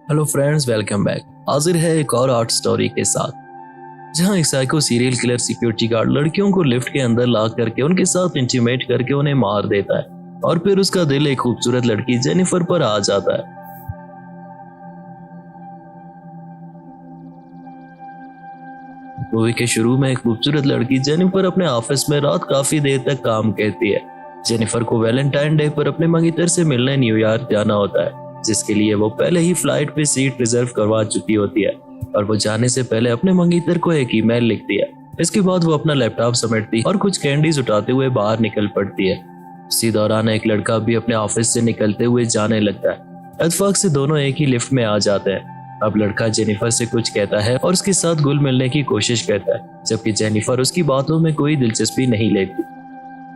Hello friends, welcome back. हाजिर है एक और आर्ट स्टोरी के साथ, जहां एक psycho serial killer security guard लड़कियों को लिफ्ट के अंदर ला करके उनके साथ इंटीमेट करके उन्हें मार देता है और फिर उसका दिल एक खूबसूरत लड़की जेनिफर पर आ जाता है। मूवी के शुरू में एक खूबसूरत लड़की जेनिफर अपने ऑफिस में रात काफी देर तक काम करती है। जेनिफर को वैलेंटाइन डे पर अपने मंगेतर से मिलने न्यूयॉर्क जाना होता है, जिसके लिए वो पहले ही फ्लाइट पे सीट रिजर्व करवा चुकी होती है और वो जाने से पहले अपने मंगेतर को एक ईमेल लिखती है। इसके बाद वो अपना लैपटॉप समेटती और कुछ कैंडीज उठाते हुए बाहर निकल पड़ती है। इसी दौरान एक लड़का भी अपने ऑफिस से निकलते हुए जाने लगता है। इत्तेफाक से दोनों एक ही लिफ्ट में आ जाते हैं। अब लड़का जेनिफर से कुछ कहता है और उसके साथ घुल मिलने की कोशिश करता है, जबकि जेनिफर उसकी बातों में कोई दिलचस्पी नहीं लेती।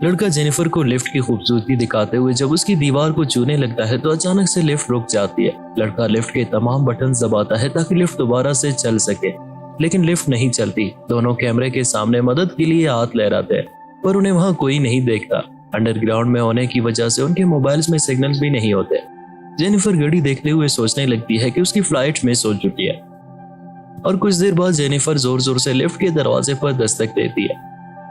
लड़का जेनिफर को लिफ्ट की खूबसूरती दिखाते हुए जब उसकी दीवार को छूने लगता है तो अचानक से लिफ्ट रुक जाती है। लड़का लिफ्ट के तमाम बटन दबाता है ताकि लिफ्ट दोबारा से चल सके, लेकिन लिफ्ट नहीं चलती। दोनों कैमरे के सामने मदद के लिए हाथ लहराते हैं, पर उन्हें वहां कोई नहीं देखता। अंडरग्राउंड में होने की वजह से उनके मोबाइल्स में सिग्नल्स भी नहीं होते। जेनिफर घड़ी देखते हुए सोचने लगती है कि उसकी फ्लाइट मिस हो चुकी है और कुछ देर बाद जेनिफर जोर जोर से लिफ्ट के दरवाजे पर दस्तक देती है,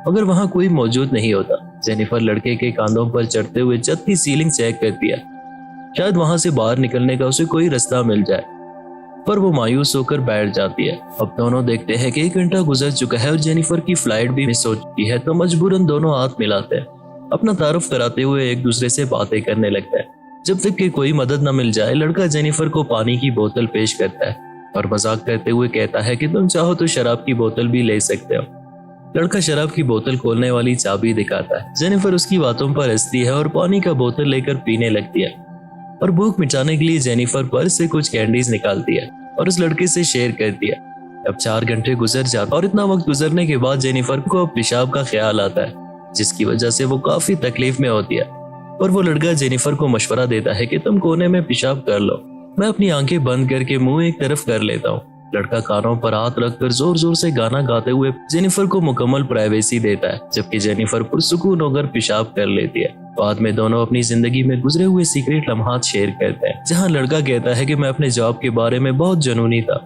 मगर वहां कोई मौजूद नहीं होता। जेनिफर लड़के के कांधों पर चढ़ते हुए छत की सीलिंग चेक करती है, शायद वहां से बाहर निकलने का उसे कोई रास्ता मिल जाए, पर वो मायूस होकर बैठ जाती है। अब दोनों देखते हैं कि 1 घंटा गुजर चुका है और जेनिफर की फ्लाइट भी मिस हो चुकी है, तो मजबूरन दोनों हाथ मिलाते हैं, अपना तारुफ कराते हुए एक दूसरे से बातें करने लगते हैं। जब तक कि कोई मदद न मिल जाए, लड़का जेनिफर को पानी की बोतल पेश करता है और मजाक करते हुए कहता है कि तुम चाहो तो शराब की बोतल भी ले सकते हो। लड़का शराब की बोतल खोलने वाली चाबी दिखाता है। जेनिफर उसकी बातों पर हंसती है और पानी का बोतल लेकर पीने लगती है और भूख मिटाने के लिए जेनिफर पर्स से कुछ कैंडीज निकालती है और उस लड़के से शेयर करती है। अब 4 घंटे गुजर जाते और इतना वक्त गुजरने के बाद जेनिफर को अब पेशाब का ख्याल आता है, जिसकी वजह से वो काफी तकलीफ में होती है। और वो लड़का जेनिफर को मशवरा देता है कि तुम कोने में पेशाब कर लो, मैं अपनी आंखें बंद करके मुंह एक तरफ कर लेता हूँ। लड़का कानों पर हाथ रखकर जोर जोर से गाना गाते हुए जेनिफर को मुकम्मल प्राइवेसी देता है, जबकि जेनिफर पुरसुकून होकर पेशाब कर लेती है। बाद में दोनों अपनी जिंदगी में गुजरे हुए सीक्रेट लम्हात शेयर करते हैं, जहाँ लड़का कहता है कि मैं अपने जॉब के बारे में बहुत जुनूनी था,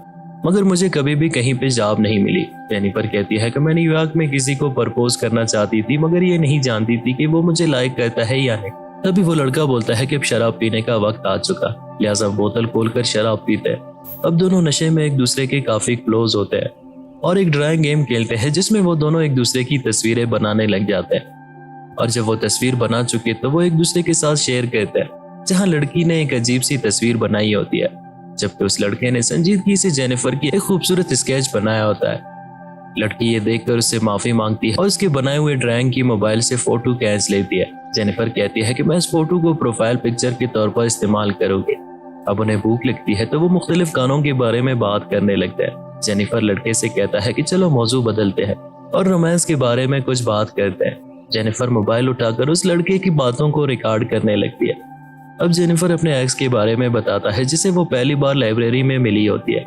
मगर मुझे कभी भी कहीं पे जॉब नहीं मिली। जेनिफर कहती है कि मैं न्यूयॉर्क में किसी को प्रपोज करना चाहती थी, मगर ये नहीं जानती थी कि वो मुझे लाइक करता है या नहीं। तभी वो लड़का बोलता है कि अब शराब पीने का वक्त आ चुका, लिहाजा बोतल खोलकर शराब पीते हैं। अब दोनों नशे में एक दूसरे के काफी क्लोज होते हैं और एक ड्राइंग गेम खेलते हैं, जिसमें वो दोनों एक दूसरे की तस्वीरें बनाने लग जाते हैं। और जब वो तस्वीर बना चुके तो वो एक दूसरे के साथ शेयर करते हैं, जहाँ लड़की ने एक अजीब सी तस्वीर बनाई होती है, जबकि उस लड़के ने संजीदगी से जेनिफर की एक खूबसूरत स्केच बनाया होता है। लड़की ये देखकर उससे माफी मांगती है और उसके बनाए हुए ड्राइंग की मोबाइल से फोटो खींच लेती है। जेनिफर कहती है कि मैं इस फोटो को प्रोफाइल पिक्चर के तौर पर इस्तेमाल करूंगी। अब उन्हें भूख लगती है तो वो मुख्तलिफ गानों के बारे में बात करने लगते हैं। जेनिफर लड़के से कहता है कि चलो मौजू बदलते हैं और रोमांस के बारे में कुछ बात करते हैं। जेनिफर मोबाइल उठाकर उस लड़के की बातों को रिकॉर्ड करने लगती है। अब जेनिफर अपने एक्स के बारे में बताता है, जिसे वो पहली बार लाइब्रेरी में मिली होती है।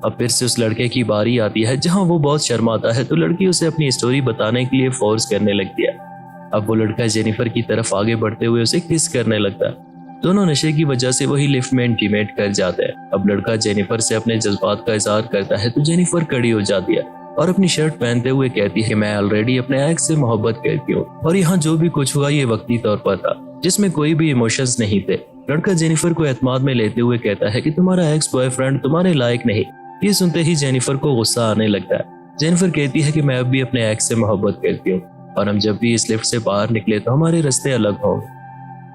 अब फिर से उस लड़के की बारी आती है, जहां वो बहुत शर्माता है, तो लड़की उसे अपनी स्टोरी बताने के लिए फोर्स करने लगती है। अब वो लड़का जेनिफर की तरफ आगे बढ़ते हुए उसे किस करने लगता है। दोनों नशे की वजह से वही लिफ्ट में इंटीमेट कर जाते हैं। अब लड़का जेनिफर से अपने जज्बात का इजहार करता है तो जेनिफर खड़ी हो जाती है और अपनी शर्ट पहनते हुए कहती है कि मैं ऑलरेडी अपने एक्स से मोहब्बत करती हूँ और यहाँ जो भी कुछ हुआ ये वक्ती तौर पर था, जिसमें कोई भी इमोशंस नहीं थे। लड़का जेनिफर को एतमाद में लेते हुए कहता है कि तुम्हारा एक्स बॉयफ्रेंड तुम्हारे लायक नहीं। ये सुनते ही जेनिफर को गुस्सा आने लगता है। जेनिफर कहती है कि मैं अब भी अपने एक्स से मोहब्बत करती हूँ और हम जब भी इस लिफ्ट से बाहर निकले तो हमारे रास्ते अलग होंगे।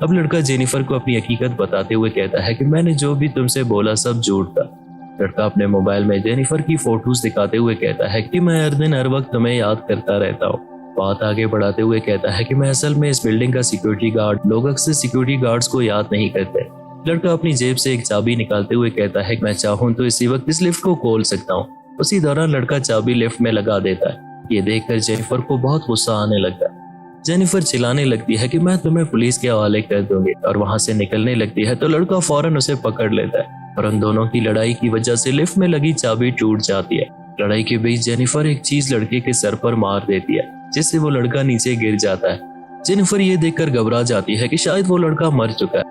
अब लड़का जेनिफर को अपनी हकीकत बताते हुए कहता है कि मैंने जो भी तुमसे बोला सब झूठ था। लड़का अपने मोबाइल में जेनिफर की फोटोज दिखाते हुए कहता है कि मैं हर दिन हर वक्त तुम्हें याद करता रहता हूँ। बात आगे बढ़ाते हुए कहता है कि मैं असल में इस बिल्डिंग का सिक्योरिटी गार्ड, लोग अक्सर सिक्योरिटी गार्ड्स को याद नहीं करते। लड़का अपनी जेब से एक चाबी निकालते हुए कहता है कि मैं चाहूं तो इसी वक्त इस लिफ्ट को खोल सकता हूं। उसी दौरान लड़का चाबी लिफ्ट में लगा देता है। ये देखकर जेनिफर को बहुत गुस्सा आने लगता है। जेनिफर चिल्लाने लगती है कि मैं तुम्हें पुलिस के हवाले कर दूंगी और वहां से निकलने लगती है तो लड़का फौरन उसे पकड़ लेता है और उन दोनों की लड़ाई की वजह से लिफ्ट में लगी चाबी टूट जाती है। लड़ाई के बीच जेनिफर एक चीज लड़के के सर पर मार देती है, जिससे वो लड़का नीचे गिर जाता है। जेनिफर ये देखकर घबरा जाती है कि शायद वो लड़का मर चुका है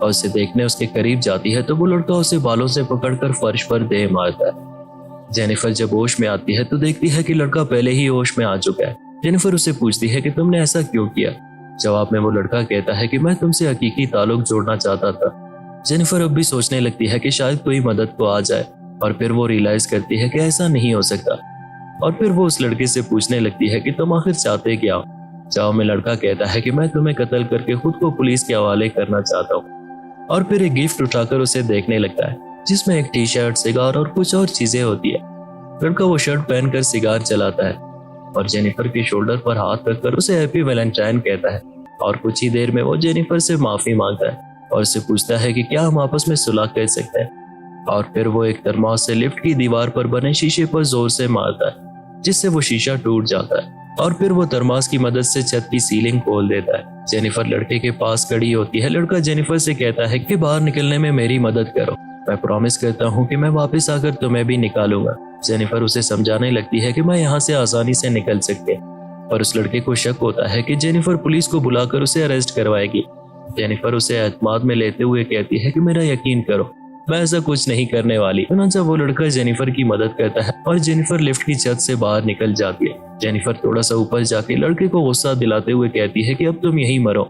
और उसे देखने उसके करीब जाती है तो वो लड़का उसे बालों से पकड़कर फर्श पर दे मारता है। जेनिफर जब होश में आती है तो देखती है कि लड़का पहले ही होश में आ चुका है। जेनिफर उससे पूछती है कि तुमने ऐसा क्यों किया। जवाब में वो लड़का कहता है कि मैं तुमसे हकीकी ताल्लुक जोड़ना चाहता था। जेनिफर अब भी सोचने लगती है कि शायद कोई मदद को आ जाए, और फिर वो रियलाइज करती है कि ऐसा नहीं हो सकता। और फिर वो उस लड़के से पूछने लगती है कि तुम आखिर चाहते क्या हो। जवाब में लड़का कहता है कि मैं तुम्हें कत्ल करके खुद को पुलिस के हवाले करना चाहता हूँ। और फिर एक गिफ्ट उठाकर उसे देखने लगता है जिसमें एक टी शर्ट, सिगार और कुछ और चीजें होती है। लड़का वो शर्ट पहनकर सिगार चलाता है और जेनिफर के शोल्डर पर हाथ रखकर उसे हैप्पी वैलेंटाइन कहता है। और कुछ ही देर में वो जेनिफर से माफी मांगता है और उससे पूछता है कि क्या हम आपस में सुलह कर सकते हैं। और फिर वो एक थर्मोस से लिफ्ट की दीवार पर बने शीशे पर जोर से मारता है जिससे वो शीशा टूट जाता है। और फिर वो थर्मोस की मदद से छत की सीलिंग खोल देता है। जेनिफर लड़के के पास खड़ी होती है। लड़का जेनिफर से कहता है कि बाहर निकलने में मेरी मदद करो, मैं प्रॉमिस करता हूँ कि मैं वापस आकर तुम्हें भी निकालूंगा। जेनिफर उसे समझाने लगती है कि मैं यहाँ से आसानी से निकल सकती है, और उस लड़के को शक होता है कि जेनिफर पुलिस को बुलाकर उसे अरेस्ट करवाएगी। जेनिफर उसे एतमाद में लेते हुए कहती है कि मेरा यकीन करो, मैं ऐसा कुछ नहीं करने वाली। चुनांचा वो लड़का जेनिफर की मदद करता है और जेनिफर लिफ्ट की छत से बाहर निकल जाती है। जेनिफर थोड़ा सा ऊपर जाके लड़के को गुस्सा दिलाते हुए कहती है कि अब तुम यहीं मरो,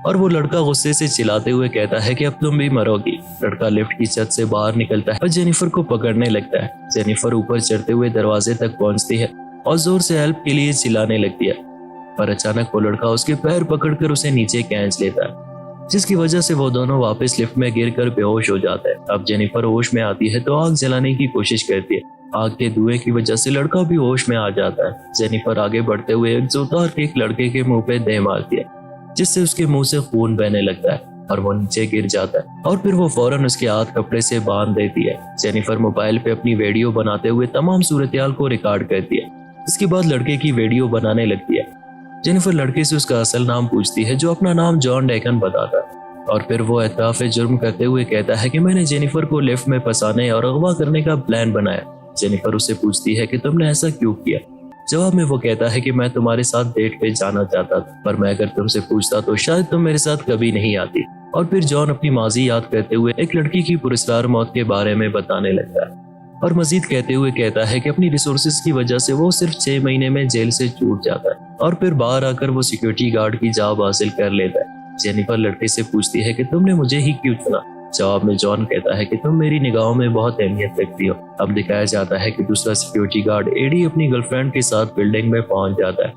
और वो लड़का गुस्से से चिल्लाते हुए कहता है कि अब तुम भी मरोगी। लड़का लिफ्ट की छत से बाहर निकलता है और जेनिफर को पकड़ने लगता है। जेनिफर ऊपर चढ़ते हुए दरवाजे तक पहुंचती है और जोर से हेल्प के लिए चिल्लाने लगती है, पर अचानक वो लड़का उसके पैर पकड़कर उसे नीचे खींच लेता है, जिसकी वजह से वो दोनों वापस लिफ्ट में गिरकर बेहोश हो जाते हैं। अब जेनिफर होश में आती है तो आग जलाने की कोशिश करती है। आग के धुएं की वजह से लड़का भी होश में आ जाता है। जेनिफर आगे बढ़ते हुए एक जोरदार किक लड़के के मुंह पे दे मारती है, जिससे उसके मुंह से खून बहने लगता है और वो नीचे गिर जाता है। और फिर वो फौरन उसके हाथ कपड़े से बांध देती है। जेनिफर मोबाइल पे अपनी वीडियो बनाते हुए तमाम सूरत-ए-हाल को रिकॉर्ड करती है। इसके बाद लड़के की वीडियो बनाने लगती है। जेनिफर लड़के से उसका असल नाम पूछती है, जो अपना नाम जॉन डेकन बताता है। और फिर वो एतराफ जुर्म करते हुए कहता है कि मैंने जेनिफर को लिफ्ट में फंसाने और अगवा करने का प्लान बनाया। जेनिफर उससे पूछती है कि तुमने ऐसा क्यों किया। जवाब में वो कहता है कि मैं तुम्हारे साथ डेट पे जाना चाहता था, पर मैं अगर तुमसे पूछता तो शायद तुम मेरे साथ कभी नहीं आती। और फिर जॉन अपनी माजी याद करते हुए एक लड़की की पुरस्कार मौत के बारे में बताने लगता है, और मजीद कहते हुए कहता है कि अपनी रिसोर्सेज की वजह से वो सिर्फ 6 महीने में जेल से छूट जाता है, और फिर बाहर आकर वो सिक्योरिटी गार्ड की जॉब हासिल कर लेता है। जेनिफर लड़के से पूछती है कि तुमने मुझे ही क्यों चुना। जवाब में जॉन कहता है कि तुम मेरी निगाहों में बहुत अहमियत रखती हो। अब दिखाया जाता है कि दूसरा सिक्योरिटी गार्ड एडी अपनी गर्लफ्रेंड के साथ बिल्डिंग में पहुंच जाता है।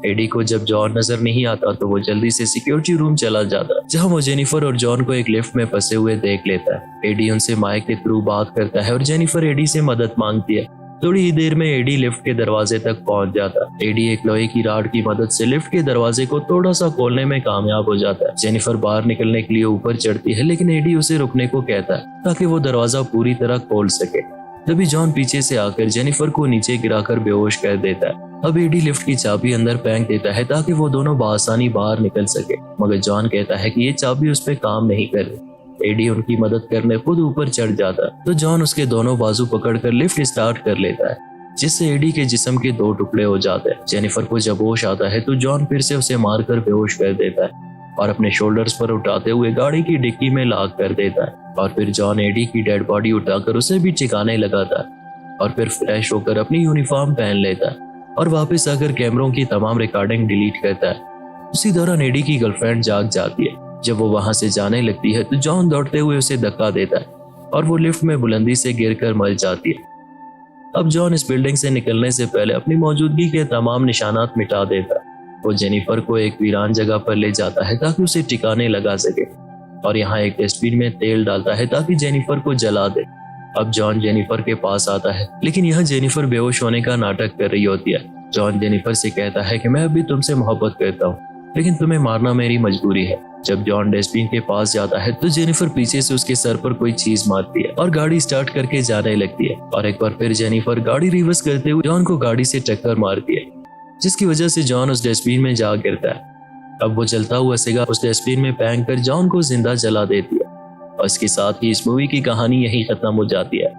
एडी को जब जॉन नजर नहीं आता तो वो जल्दी से सिक्योरिटी रूम चला जाता है, जहां वो जेनिफर और जॉन को एक लिफ्ट में फंसे हुए देख लेता है। एडी उनसे माइक के थ्रू बात करता है और जेनिफर एडी से मदद मांगती है। थोड़ी ही देर में एडी लिफ्ट के दरवाजे तक पहुंच जाता है। एडी एक लोहे की राड की मदद से लिफ्ट के दरवाजे को थोड़ा सा खोलने में कामयाब हो जाता है। जेनिफर बाहर निकलने के लिए ऊपर चढ़ती है, लेकिन एडी उसे रुकने को कहता है ताकि वो दरवाजा पूरी तरह खोल सके। तभी जॉन पीछे से आकर जेनिफर को नीचे गिराकर बेहोश कर देता है। अब एडी लिफ्ट की चाबी अंदर फेंक देता है ताकि वो दोनों बआसानी बाहर निकल सके, मगर जॉन कहता है कि ये चाबी उस पर काम नहीं कर रही। एडी उनकी मदद करने खुद ऊपर चढ़ जाता है तो जॉन उसके दोनों बाजू पकड़कर लिफ्ट स्टार्ट कर लेता है, जिससे एडी के जिस्म के 2 टुकड़े हो जाते हैं। जेनिफर को जब होश आता है तो जॉन फिर से उसे मारकर बेहोश कर देता है और अपने शोल्डर्स पर उठाते हुए गाड़ी की डिक्की में लॉक कर देता है। और फिर जॉन एडी की डेड बॉडी उठाकर उसे भी ठिकाने लगाता है और फिर फ्रेश होकर अपनी यूनिफॉर्म पहन लेता है और वापस आकर कैमरों की तमाम रिकॉर्डिंग डिलीट करता है। उसी दौरान एडी की गर्लफ्रेंड जाग जाती है। जब वो वहां से जाने लगती है तो जॉन दौड़ते हुए उसे धक्का देता है और वो लिफ्ट में बुलंदी से गिरकर मर जाती है। अब जॉन इस बिल्डिंग से निकलने से पहले अपनी मौजूदगी के तमाम निशानात मिटा देता है। वो जेनिफर को एक वीरान जगह पर ले जाता है ताकि उसे ठिकाने लगा सके, और यहाँ एक डस्टबिन में तेल डालता है ताकि जेनिफर को जला दे। अब जॉन जेनिफर के पास आता है, लेकिन यहाँ जेनिफर बेहोश होने का नाटक कर रही होती है। जॉन जेनिफर से कहता है कि मैं अभी तुमसे मोहब्बत करता हूँ, लेकिन तुम्हें मारना मेरी मजबूरी है। जब जॉन डस्टबिन के पास जाता है तो जेनिफर पीछे से उसके सर पर कोई चीज मारती है और गाड़ी स्टार्ट करके जाने लगती है, और एक बार फिर जेनिफर गाड़ी रिवर्स करते हुए जॉन को गाड़ी से टक्कर मारती है, जिसकी वजह से जॉन उस डस्टबिन में जा गिरता है। अब वो जलता हुआ सिगार उस डस्टबिन में फेंक कर जॉन को जिंदा जला देती है। और इसके साथ ही इस मूवी की कहानी यहीं खत्म हो जाती है।